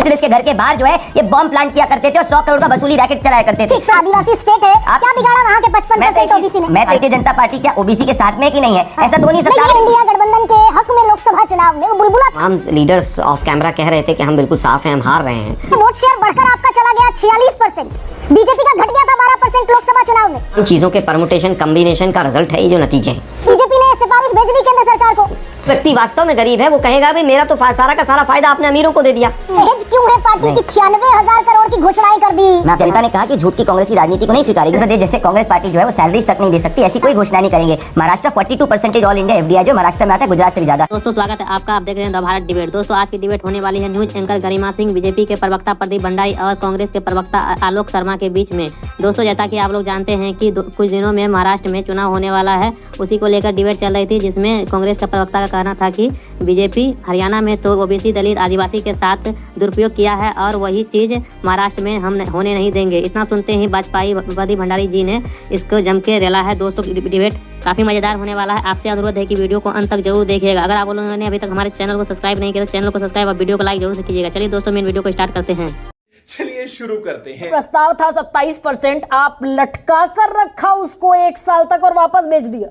Industrialist के घर के बाहर जो है ये बॉम्ब प्लांट किया करते थे और 100 करोड़ का वसूली रैकेट चलाया करते थे। आदिवासी स्टेट है, क्या बिगाड़ा वहाँ के 55% ओबीसी ने? मैं भारतीय जनता पार्टी क्या ओबीसी के साथ में कि नहीं है, ऐसा तो नहीं सकता। इंडिया गठबंधन के हक में लोकसभा चुनाव में वो बुलबुला हम लीडर्स ऑफ कैमरा कह रहे थे कि हम बिल्कुल साफ हैं, हम हार रहे हैं। वोट शेयर बढ़कर आपका चला गया 46%, बीजेपी का घट गया था 12% लोकसभा चुनाव में। इन चीजों के परमुटेशन कम्बिनेशन का रिजल्ट है ये जो नतीजे हैं। बीजेपी ने सिफारिश भेज दी केंद्र सरकार को। व्यक्ति वास्तव में गरीब है, वो कहेगा भाई मेरा तो सारा का सारा फायदा आपने अमीरों को दे दिया। दहेज क्यों है? पार्टी की 96,000 करोड़ की घोषणाएं कर दी। जनता ने कहा कि झूठ की कांग्रेस की राजनीति को नहीं स्वीकारेगी। प्रदेश जैसे कांग्रेस पार्टी जो है वो सैलरीज तक नहीं दे सकती, ऐसी कोई घोषणा नहीं करेंगे। महाराष्ट्र 42% ऑल इंडिया एफडीआई जो महाराष्ट्र में आता है, गुजरात से भी ज्यादा। दोस्तों स्वागत है आपका, आप देख रहे हैं द भारत डिबेट। दोस्तों आज की डिबेट होने वाली है news anchor Garima Singh, BJP के प्रवक्ता प्रदीप भंडारी और कांग्रेस के प्रवक्ता आलोक शर्मा के बीच में। दोस्तों जैसा कि आप लोग जानते हैं कि कुछ दिनों में महाराष्ट्र में चुनाव होने वाला है, उसी को लेकर डिबेट चल रही थी, जिसमें कांग्रेस का प्रवक्ता का कहना था कि बीजेपी हरियाणा में तो ओबीसी दलित आदिवासी के साथ दुरुपयोग किया है और वही चीज महाराष्ट्र में हम होने नहीं देंगे। इतना सुनते ही वाजपेयी प्रदीप भंडारी जी ने इसको जम के रेला है। दोस्तों डिबेट काफी मजेदार होने वाला है। आपसे अनुरोध है कि वीडियो को अंत तक जरूर देखिएगा। अगर आप लोगों ने अभी तक हमारे चैनल को सब्सक्राइब नहीं किया तो चैनल को सब्सक्राइब और वीडियो को लाइक जरूर से कीजिएगा। चलिए दोस्तों मेन वीडियो को स्टार्ट करते हैं। चलिए शुरू करते हैं। प्रस्ताव था 27%, आप लटका कर रखा उसको 1 साल तक और वापस भेज दिया।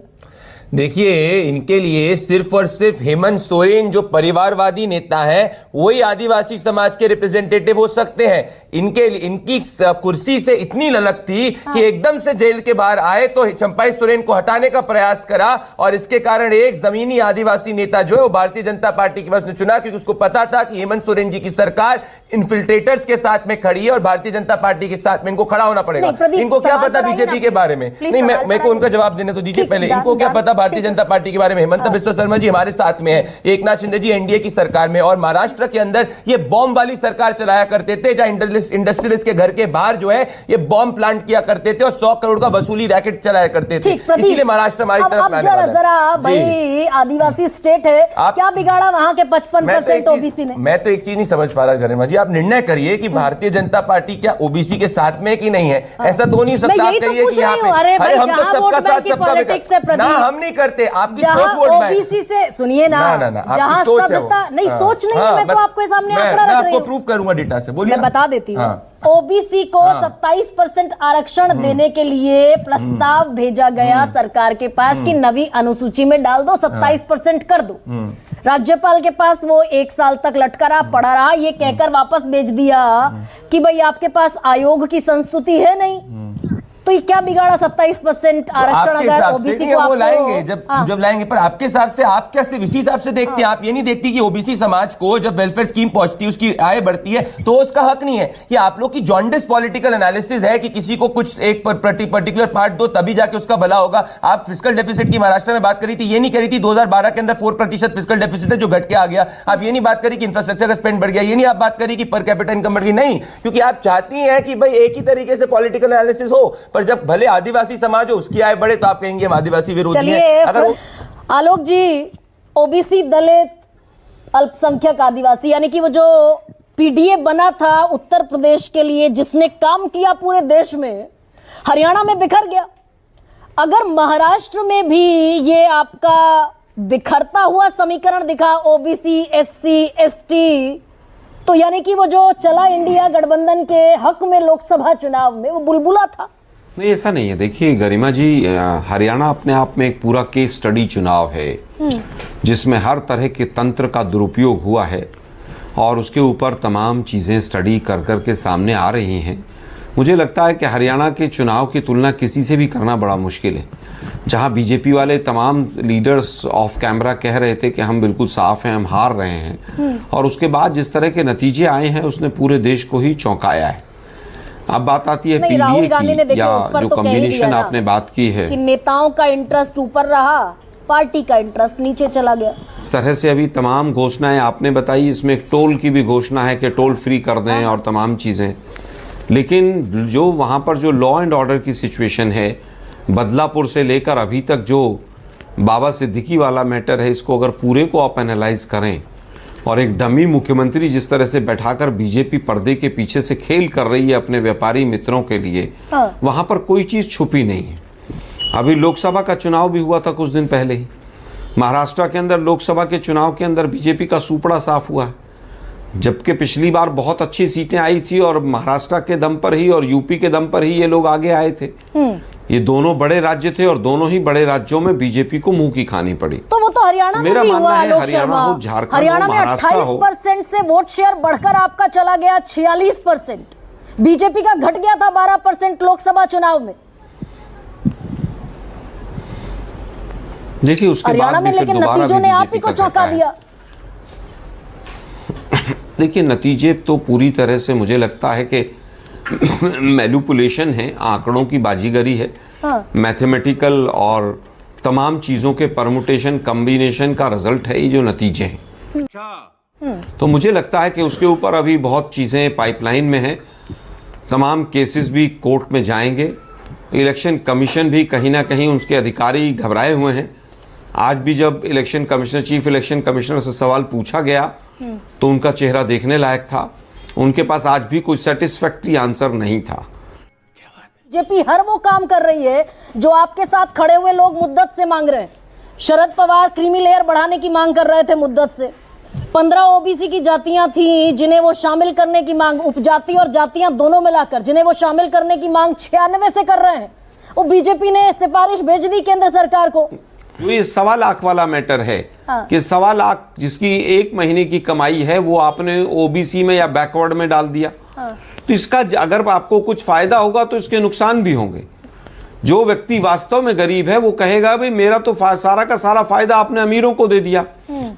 देखिए इनके लिए सिर्फ और सिर्फ हेमंत सोरेन जो परिवारवादी नेता है वही आदिवासी समाज के रिप्रेजेंटेटिव हो सकते हैं। इनकी कुर्सी से इतनी ललक थी कि एकदम से जेल के बाहर आए तो चंपाई सोरेन को हटाने का प्रयास करा और इसके कारण एक जमीनी आदिवासी नेता जो है वो भारतीय जनता पार्टी के पास चुना, क्योंकि उसको पता था कि हेमंत सोरेन जी की सरकार इन्फिल्ट्रेटर्स के साथ में खड़ी है और भारतीय जनता पार्टी के साथ में इनको खड़ा होना पड़ेगा। इनको क्या पता बीजेपी के बारे में? नहीं, मेरे को उनका जवाब देने तो दीजिए पहले। इनको क्या पता भारतीय जनता पार्टी के बारे में? हेमंत बिस्वा शर्मा जी हमारे साथ में है, एकनाथ शिंदे जी एनडीए की सरकार में, और महाराष्ट्र के अंदर ये बॉम्ब वाली सरकार चलाया करते थे, जहां इंडस्ट्रियलिस्ट के घर के बाहर जो है ये बॉम्ब प्लांट किया करते थे और 100 करोड़ का वसूली रैकेट चलाया करते थे। इसीलिए महाराष्ट्र हमारी तरफ लाने वाला है। जरा भाई आदिवासी स्टेट है, क्या बिगाड़ा वहां के 55% ओबीसी ने? मैं तो एक चीज नहीं समझ पा रहा गरिमा जी, आप निर्णय करिए कि भारतीय जनता पार्टी क्या ओबीसी के साथ में कि नहीं है। ऐसा तो नहीं सकता आप कहिए कि यहाँ पे अरे हम तो सबका साथ सबका विकास ना, हम नहीं करते। आपकी सोच वोट बैंक ओबीसी से सुनिए ना, आपकी सोच है वो। नहीं सोच नहीं है, मैं तो आपके सामने आंकड़ा रख रही हूं। मैं आपको प्रूफ करूंगा डेटा से, बोलिए। मैं बता देती हूँ। ओबीसी को 27% आरक्षण देने के लिए प्रस्ताव भेजा गया सरकार के पास कि नवी अनुसूची में डाल दो, 27% कर दो। राज्यपाल के पास वो 1 साल तक लटका पड़ा रहा, ये कहकर वापस भेज दिया कि भाई आपके पास आयोग की संस्तुति है नहीं। तो ये क्या बिगाड़ा 27% आरक्षण अगर ओबीसी को वो लाएंगे जब लाएंगे। पर आपके हिसाब से आप क्या सिर्फ इसी हिसाब से देखते हैं? आप ये नहीं देखती कि ओबीसी समाज को जब वेलफेयर स्कीम पहुंचती है उसकी आय बढ़ती है तो उसका हक नहीं है? ये आप लोग की जॉन्डिस पॉलिटिकल एनालिसिस है कि किसी को कुछ एक पर्टिकुलर पार्ट दो तभी जाके उसका भला होगा। आप फिस्कल डेफिसिट की महाराष्ट्र में बात करी थी, ये नहीं करी थी 2012 के अंदर 4% फिस्कल डेफिसिट है जो घट के आ गया। आप ये नहीं बात करी कि इंफ्रास्ट्रक्चर का स्पेंड बढ़ गया, ये नहीं आप बात करी कि पर कैपिटा इनकम बढ़ गई। नहीं, क्योंकि आप चाहती हैं कि भाई एक ही तरीके से पॉलिटिकल एनालिसिस हो, पर जब भले आदिवासी समाज हो उसकी आय बढ़े तो आप कहेंगे हम आदिवासी विरोधी हैं। अगर आलोक जी, ओबीसी दलित अल्पसंख्यक आदिवासी यानी कि वो जो पीडीए बना था उत्तर प्रदेश के लिए, जिसने काम किया पूरे देश में, हरियाणा में बिखर गया। अगर महाराष्ट्र में भी ये आपका बिखरता हुआ समीकरण दिखा ओबीसी एससी एसटी, तो यानी कि वो जो चला इंडिया गठबंधन के हक में लोकसभा चुनाव में वो बुलबुला था। नहीं, ऐसा नहीं है। देखिए गरिमा जी, हरियाणा अपने आप में एक पूरा केस स्टडी चुनाव है जिसमें हर तरह के तंत्र का दुरुपयोग हुआ है और उसके ऊपर तमाम चीज़ें स्टडी कर कर के सामने आ रही हैं। मुझे लगता है कि हरियाणा के चुनाव की तुलना किसी से भी करना बड़ा मुश्किल है। जहां बीजेपी वाले तमाम लीडर्स ऑफ कैमरा कह रहे थे कि हम बिल्कुल साफ हैं, हम हार रहे हैं, और उसके बाद जिस तरह के नतीजे आए हैं उसने पूरे देश को ही चौंकाया है। अब बात आती है पीडीए की, या जो कॉम्बिनेशन आपने बात की है कि नेताओं का इंटरेस्ट ऊपर रहा, पार्टी का इंटरेस्ट नीचे चला गया। इस तरह से अभी तमाम घोषणाएं आपने बताई, इसमें टोल की भी घोषणा है कि टोल फ्री कर दें और तमाम चीज़ें। लेकिन जो वहाँ पर जो लॉ एंड ऑर्डर की सिचुएशन है, बदलापुर से लेकर अभी तक जो बाबा सिद्दीकी वाला मैटर है, इसको अगर पूरे को आप एनालाइज करें और एक डमी मुख्यमंत्री जिस तरह से बैठाकर बीजेपी पर्दे के पीछे से खेल कर रही है अपने व्यापारी मित्रों के लिए, वहां पर कोई चीज छुपी नहीं है। अभी लोकसभा का चुनाव भी हुआ था कुछ दिन पहले ही। महाराष्ट्र के अंदर लोकसभा के चुनाव के अंदर बीजेपी का सुपड़ा साफ हुआ है। जबकि पिछली बार बहुत अच्छी सीटें आई थी और महाराष्ट्र के दम पर ही और यूपी के दम पर ही ये लोग आगे आए थे। ये दोनों बड़े राज्य थे और दोनों ही बड़े राज्यों में बीजेपी को मुंह की खानी पड़ी। तो वो तो हरियाणा में मेरा भी मानना हुआ है, आलोक हरियाणा शर्मा। हो, झारखंड हो, हरियाणा में महाराष्ट्र हो। 28% से वोट शेयर बढ़कर आपका चला गया 46%। बीजेपी का घट गया था 12% लोकसभा चुनाव में। देखिए उसके हरियाणा बाद में भी फिर लेकिन दोबारा नतीजों भी ने आप बीजेपी ही को का चौंका घटा है। दिया। देखिए नतीजे तो पूरी तरह से मुझे लगता है कि मैनिपुलेशन है, आंकड़ों की बाजीगरी है, मैथमेटिकल और तमाम चीजों के परमुटेशन कॉम्बिनेशन का रिजल्ट है ये जो नतीजे हैं। तो मुझे लगता है कि उसके ऊपर अभी बहुत चीजें पाइपलाइन में हैं। तमाम केसेस भी कोर्ट में जाएंगे। इलेक्शन कमीशन भी कहीं ना कहीं उसके अधिकारी घबराए हुए हैं। आज भी जब election commissioner, chief election commissioner से सवाल पूछा गया तो उनका चेहरा देखने लायक था। उनके पास आज भी कोई सेटिस्फैक्टरी आंसर नहीं था। बीजेपी हर वो काम कर रही है जो आपके साथ खड़े हुए लोग मुद्दत से मांग रहे हैं। शरद पवार क्रीमी लेयर बढ़ाने की मांग कर रहे थे मुद्दत से। 15 ओबीसी की जातियां थी जिन्हें वो शामिल करने की मांग, उपजाति और जातियां दोनों मिलाकर जिन्हें वो शामिल करने की मांग 96 से कर रहे हैं। वो बीजेपी ने सिफारिश भेज दी केंद्र सरकार को। जो ये 1.25 लाख वाला मैटर है कि 1.25 लाख जिसकी 1 महीने की कमाई है वो आपने ओबीसी में या बैकवर्ड में डाल दिया। तो इसका अगर आपको कुछ फायदा होगा तो इसके नुकसान भी होंगे। जो व्यक्ति वास्तव में गरीब है वो कहेगा भाई मेरा तो सारा का सारा फायदा आपने अमीरों को दे दिया।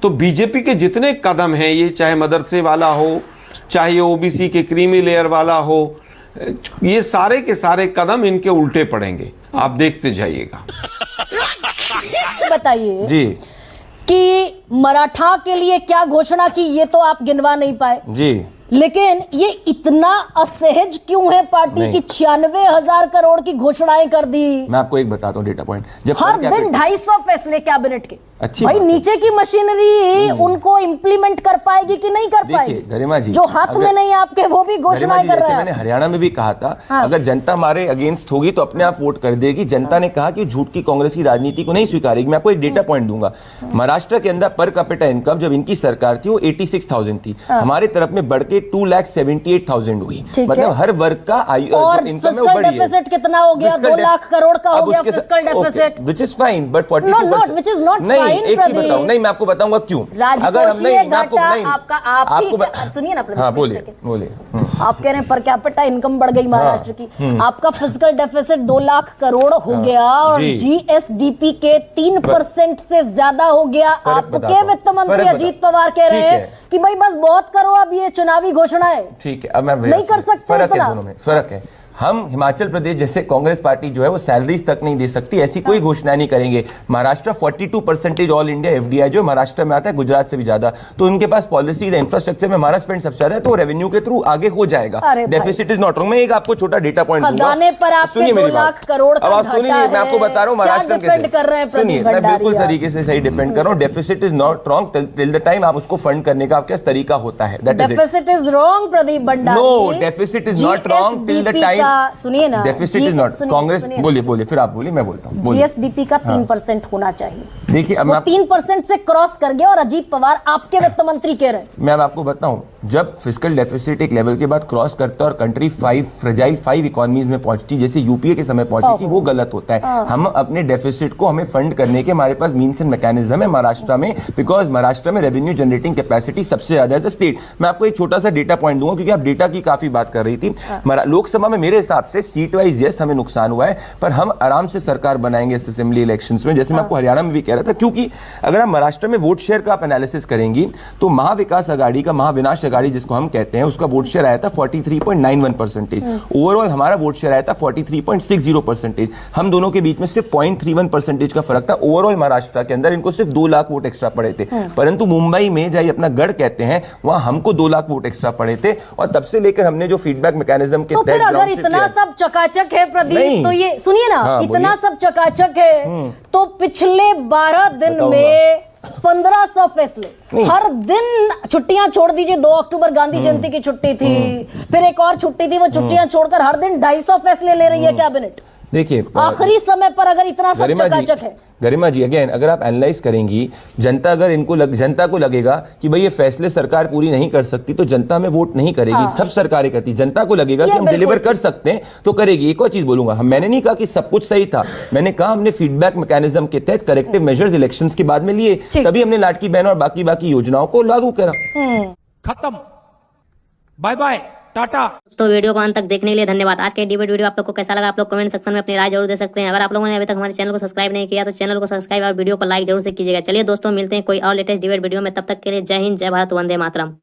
तो बीजेपी के जितने कदम हैं, ये चाहे मदरसे वाला हो, चाहे ओबीसी के क्रीमी लेयर वाला हो, ये सारे के सारे कदम इनके उल्टे पड़ेंगे। आप देखते जाइएगा। बताइए जी कि मराठा के लिए क्या घोषणा की ये तो आप गिनवा नहीं पाए जी, लेकिन ये इतना असहज क्यों है पार्टी नहीं। की 96,000 करोड़ की घोषणाएं कर दी। मैं आपको एक बताता हूँ डेटा पॉइंट। जब हर per capita- दिन 250 फैसले कैबिनेट के। अच्छी भाई बात है। नीचे की मशीनरी उनको इंप्लीमेंट कर पाएगी कि नहीं कर देखिए पाएगी। गरिमा जी, जो हाथ में अगर- नहीं आपके वो भी गरिमा घोषणाएं जी, कर जैसे रहे मैंने हैं। हरियाणा में भी कहा था, हाँ। अगर जनता हमारे अगेंस्ट होगी तो अपने आप वोट कर देगी। जनता ने कहा कि झूठ की कांग्रेस की राजनीति को नहीं स्वीकारेगी। मैं आपको एक डेटा पॉइंट दूंगा। महाराष्ट्र के अंदर पर कैपिटा इनकम जब इनकी सरकार थी वो 86,000 थी। हमारे तरफ में बढ़ के 2,78,000 हुई। ठीक मतलब है। हर वर्ग का और इनकम में फिस्कल बढ़ी है। डेफिसिट कितना हो गया? 2 लाख करोड़ का हो गया fiscal deficit. Which is fine, but 42% No, not- which is not नहीं, fine, एक चीज प्रदीप। बताऊं, नहीं मैं आपको बताऊंगा क्यों। राजकोषीय घाटा आपका आपको सुनिए ना प्रदीप, हाँ एक बोलिए सेकंड। बोलिए। आप कह रहे हैं पर कैपिटा इनकम बढ़ गई महाराष्ट्र की। आपका फिस्कल डेफिसिट 2 लाख करोड़ हो गया और जी। जीएसडीपी के 3% से ज्यादा हो गया। फर्क बताता आपके हूं, वित्त मंत्री फर्क अजीत बता- पवार कह रहे ठीक हैं है। कि भाई बस बहुत करो अब ये चुनावी घोषणाएं। ठीक है, अब मैं नहीं कर सकते फर्क है इतना। दोनों में, फर्क है। हम हिमाचल प्रदेश जैसे कांग्रेस पार्टी जो है वो सैलरीज तक नहीं दे सकती, ऐसी कोई घोषणा नहीं करेंगे। महाराष्ट्र 42% ऑल इंडिया एफडीआई जो महाराष्ट्र में आता है, गुजरात से भी ज्यादा। तो उनके पास पॉलिसीज इंफ्रास्ट्रक्चर में हमारा स्पेंड सबसे ज्यादा है, तो रेवेन्यू के थ्रू आगे हो जाएगा। अरे भाई। Deficit is not wrong. मैं एक आपको छोटा डेटा पॉइंट दूंगा। खजाने पर आपके सुनिए 2 मेरी लाख बात। करोड़ का अब आप घाटा सुनिए, मैं आपको है। बता रहा हूँ क्या महाराष्ट्र में डिफेंड कैसे। कर रहे हैं प्रदीप सुनिए, मैं बिल्कुल भंडारी तरीके से सही डिफेंड कर रहा हूँ। Deficit is not wrong till the time आप उसको फंड करने का आपके पास तरीका होता है। That is it. Deficit is wrong Pradeep Bhandari. No, deficit is not wrong till the GSDP time. का सुनिए ना, Deficit is not. कांग्रेस बोलिए बोलिए, फिर आप बोलिए, मैं बोलता हूँ। बोलिए। जीएसडीपी का 3% होना चाहिए। देखिए अब वो मैं 3% से क्रॉस कर गया और अजीत पवार आपके वित्त मंत्री कह रहे हैं। मैं अब आपको बताऊं, जब फिस्कल डेफिसिट एक लेवल के बाद क्रॉस करता है और कंट्री 5 फ्रेजाइल 5 इकोनॉमीज में पहुंचती, जैसे यूपीए के समय पहुंची थी, वो गलत होता है। हम अपने डेफिसिट को हमें फंड करने के हमारे पास मीन्स एंड मैकेनिज्म है महाराष्ट्र में, बिकॉज महाराष्ट्र में रेवेन्यू जनरेटिंग कैपेसिटी सबसे ज्यादा है स्टेट। मैं आपको एक छोटा सा डेटा पॉइंट दूंगा क्योंकि आप डेटा की काफी बात कर रही थी। लोकसभा में मेरे हिसाब से सीट वाइज यस हमें नुकसान हुआ है, पर हम आराम से सरकार बनाएंगे इस असेंबली इलेक्शंस में, जैसे मैं आपको हरियाणा में भी कह रहा था। क्योंकि अगर आप महाराष्ट्र में वोट शेयर का आप एनालिसिस करेंगी तो महाविकास आघाड़ी का, महाविनाश आघाड़ी जिसको हम कहते हैं, उसका वोट शेयर आया था 43.91%। ओवरऑल हमारा वोट शेयर आया था 43.60%। हम दोनों के बीच में सिर्फ 0.31% का फर्क था। ओवरऑल महाराष्ट्र के अंदर इनको सिर्फ 2 लाख वोट एक्स्ट्रा पड़े थे, परंतु मुंबई में जहाँ अपना गढ़ कहते हैं वहां हमको 2 लाख वोट एक्स्ट्रा पड़े थे। और तब से लेकर हमने जो फीडबैक मैकेनिज्म के तो फिर तहत अगर इतना सब चकाचक है प्रदीप, नहीं। तो ये सुनिए ना, हाँ, इतना बोलिए। सब चकाचक है तो पिछले 12 दिन बताऊंगा। में 1500 फैसले, नहीं। हर दिन छुट्टियां छोड़ दीजिए। 2 अक्टूबर गांधी जयंती की छुट्टी थी, फिर एक और छुट्टी थी, वो छुट्टियां छोड़कर हर दिन 250 फैसले ले रही है कैबिनेट। देखिए आखिरी समय पर अगर इतना सब चकाचक है। गरिमा जी अगेन अगर आप एनालाइज करेंगी, जनता अगर जनता को लगेगा कि भाई ये फैसले सरकार पूरी नहीं कर सकती तो जनता में वोट नहीं करेगी। हाँ। सब सरकारें करती, जनता को लगेगा कि हम डिलीवर कर सकते हैं तो करेगी। एक और चीज बोलूंगा, मैंने नहीं कहा कि सब कुछ सही था, मैंने कहा हमने फीडबैक मैकेनिज्म के तहत करेक्टिव मेजर्स इलेक्शंस के बाद में लिए, तभी हमने लाडकी बहन और बाकी योजनाओं को लागू करा। खत्म, बाय बाय, टाटा। तो वीडियो को अंत तक देखने के लिए धन्यवाद। आज के डिबेट वीडियो आप लोग को कैसा लगा आप लोग कमेंट सेक्शन में अपनी राय जरूर दे सकते हैं। अगर आप लोगों ने अभी तक हमारे चैनल को सब्सक्राइब नहीं किया तो चैनल को सब्सक्राइब और वीडियो को लाइक जरूर से कीजिएगा। चलिए दोस्तों मिलते हैं कोई और लेटेस्ट डिबेट वीडियो में, तब तक के लिए जय हिंद, जय भारत, वंदे मातरम।